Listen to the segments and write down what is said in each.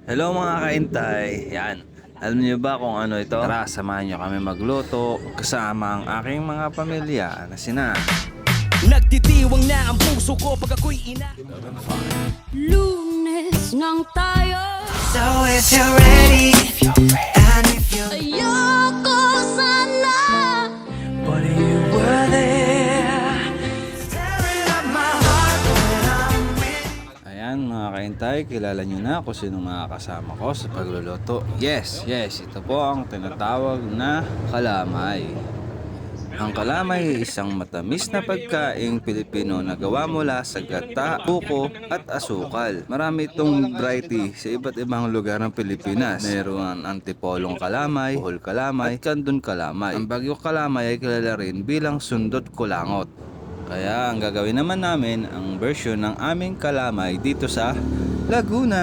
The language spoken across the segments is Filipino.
Hello mga kaintay, yan. Alam niyo ba kung ano ito? Tara, samahan niyo kami magluto kasama ang aking mga pamilya na sina Nagtitiwang na ang puso ko pag ako'y ina. Lunes nang tayo. So if you're ready, and if you Ayoko sana. but you were there, tearing up my heart when I'm with Ayan mga kaintay, kilala niyo na kung sino mga kasama ko sa pagluluto. Yes, ito po ang tinatawag na kalamay. Ang kalamay ay isang matamis na pagkaing Pilipino na gawa mula sa gata, buko at asukal. Marami itong variety sa iba't ibang lugar ng Pilipinas. Meron ang antipolong kalamay, buhol kalamay, at kandun kalamay. Ang bagyo kalamay ay kilala rin bilang sundot kulangot. Kaya ang gagawin naman namin ang version ng aming kalamay dito sa Laguna.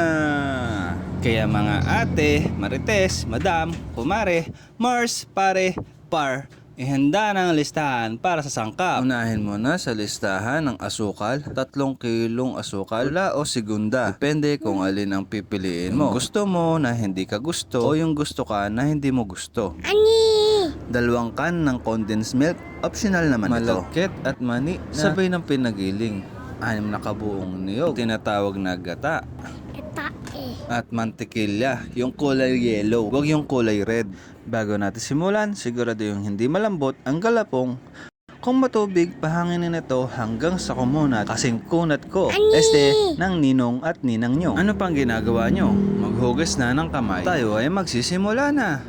Kaya mga ate, marites, madam, kumare, Mars, pare, par, ihanda ng listahan para sa sangkap. Unahin mo na sa listahan ng asukal, 3 kilong asukal, wala o segunda. Depende kung alin ang pipiliin mo. Gusto mo na hindi ka gusto o yung gusto ka na hindi mo gusto. 2 can ng condensed milk, optional naman ito. Malagkit at mani na sabay ng pinagiling. 6 na kabuong niyog, tinatawag na gata. At mantikilya, yung kulay yellow, wag yung kulay red. Bago natin simulan, sigurado yung hindi malambot ang galapong. Kung matubig, pahanginin ito hanggang sa kumunat kasing kunat ko. Ng ninong at ninang nyo. Ano pang ginagawa nyo? Maghugas na ng kamay. Tayo ay magsisimula na.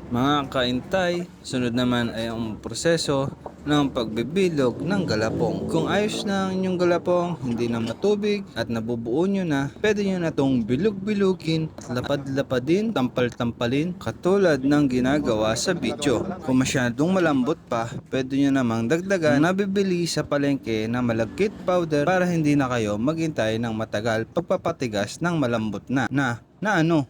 Mga kaintay, sunod naman ay ang proseso ng pagbibilog ng galapong. Kung ayos na ang inyong galapong, hindi na matubig at nabubuo nyo na, pwede nyo na itong bilog-bilugin at lapad-lapadin, tampal-tampalin katulad ng ginagawa sa video. Kung masyadong malambot pa, pwede nyo namang dagdagan na bibili sa palengke na malagkit powder para hindi na kayo maghintay ng matagal pagpapatigas ng malambot na ano?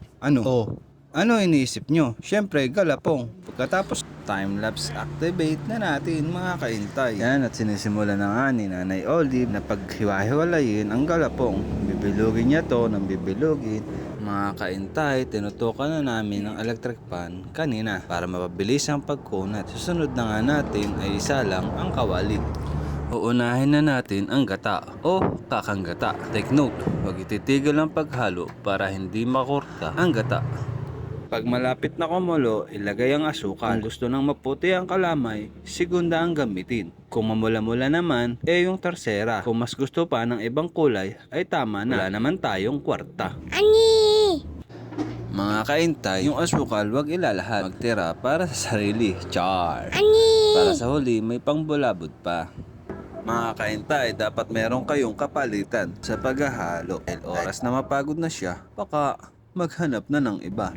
Ano iniisip nyo? Siyempre, galapong. Pagkatapos, time-lapse activate na natin mga kaintay. Yan, at sinisimula na nga ni Nanay Olive na paghiwa-hiwalayin ang galapong. Bibilugin niya to ng bibilugin. Mga kaintay, tinutukan na namin ng electric pan kanina para mapabilis ang pagkunat. Susunod na nga natin ay isa lang ang kawali. Uunahin na natin ang gata o kakanggata. Take note, huwag ititigil ang paghalo para hindi makurta ang gata. Pag malapit na kumulo, ilagay ang asukal. Kung gusto nang maputi ang kalamay, segunda ang gamitin. Kung mamula-mula naman, yung tersera. Kung mas gusto pa ng ibang kulay, ay tama na. Wala naman tayong kwarta. Mga kaintay, yung asukal wag ilalahat. Magtira para sa sarili. Char! Para sa huli, may pangbulabod pa. Mga kaintay, dapat meron kayong kapalitan sa paghahalo. Dahil oras na mapagod na siya, baka maghanap na ng iba.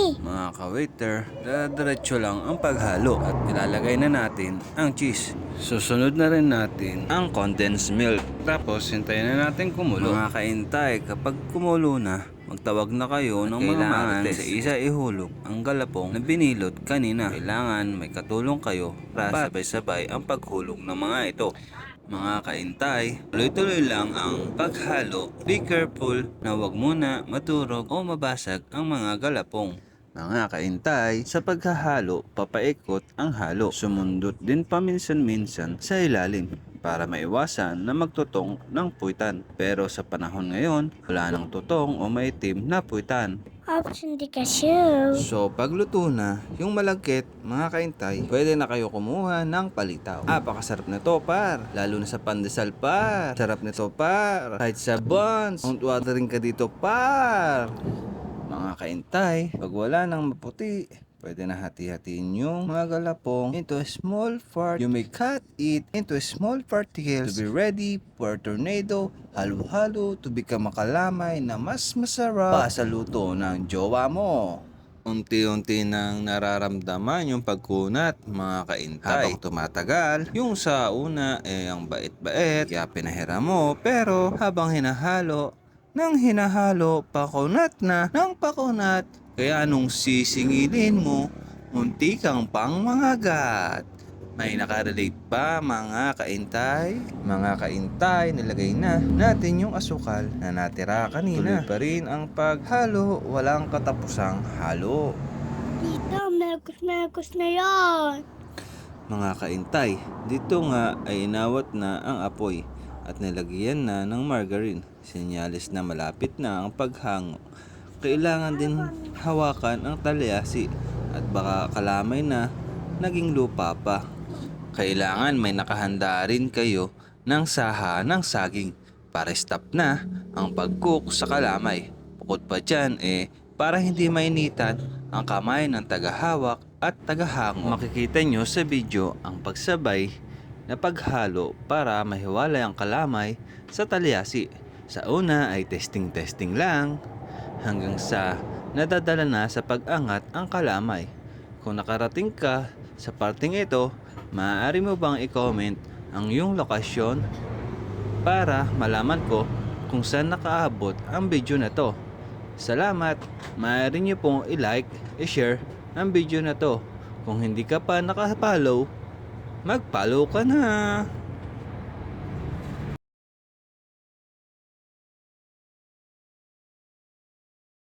Mga ka-waiter, diretso lang ang paghalo at ilalagay na natin ang cheese. Susunod na rin natin ang condensed milk. Tapos hintayin na natin kumulo. Mga kaintay, kapag kumulo na, magtawag na kayo ng mga marites. Sa isa ihulog ang galapong na binilot kanina. Kailangan may katulong kayo para sabay-sabay ang paghulog ng mga ito. Mga kaintay, tuloy-tuloy lang ang paghalo. Be careful na wag muna maturog o mabasag ang mga galapong. Mga kaintay, sa paghahalo, papaikot ang halo. Sumundot din paminsan-minsan sa ilalim para maiwasan na magtutong ng puwitan. Pero sa panahon ngayon, wala nang tutong o maitim na puwitan. Option di cashew. So pagluto na yung malagkit, mga kaintay, pwede na kayo kumuha ng palitaw. Pakasarap nito par, lalo na sa pandesal par. Sarap nito par, kahit sa buns, mount watering ka dito par. Mga kaintay, pag wala nang maputi, pwede na hati-hatiin yung mga galapong into a small part. You may cut it into small particles to be ready for tornado, halo-halo to become a kalamay na mas masarap pa sa luto ng jowa mo. Unti-unti nang nararamdaman yung pagkunat, mga kaintay. Habang tumatagal, yung sa una ang bait-bait, kaya pinahiram mo, pero habang hinahalo, pakunat na ng pakunat. Kaya nung sisingilin mo, munti kang pang mangagat. May nakarelate pa mga kaintay? Mga kaintay, nilagay na natin yung asukal na natira kanina. Tuloy pa rin ang paghalo, walang katapusang halo. Tita, melkos na yan. Mga kaintay, dito nga ay inawat na ang apoy at nilagyan na ng margarine. Sinyalis na malapit na ang paghango. Kailangan din hawakan ang talyasi at baka kalamay na naging lupa pa. Kailangan may nakahanda rin kayo ng saha ng saging para stop na ang pag-cook sa kalamay. Bukod pa dyan para hindi mainitan ang kamay ng tagahawak at tagahango. Makikita nyo sa video ang pagsabay na paghalo para mahiwalay ang kalamay sa talyasi. Sa una ay testing lang hanggang sa nadadala na sa pag-angat ang kalamay. Kung nakarating ka sa parting ito, maaari mo bang i-comment ang iyong lokasyon para malaman ko kung saan nakaabot ang video na to. Salamat! Maaari niyo pong i-like, i-share ang video na to. Kung hindi ka pa nakapollow, mag-follow ka na!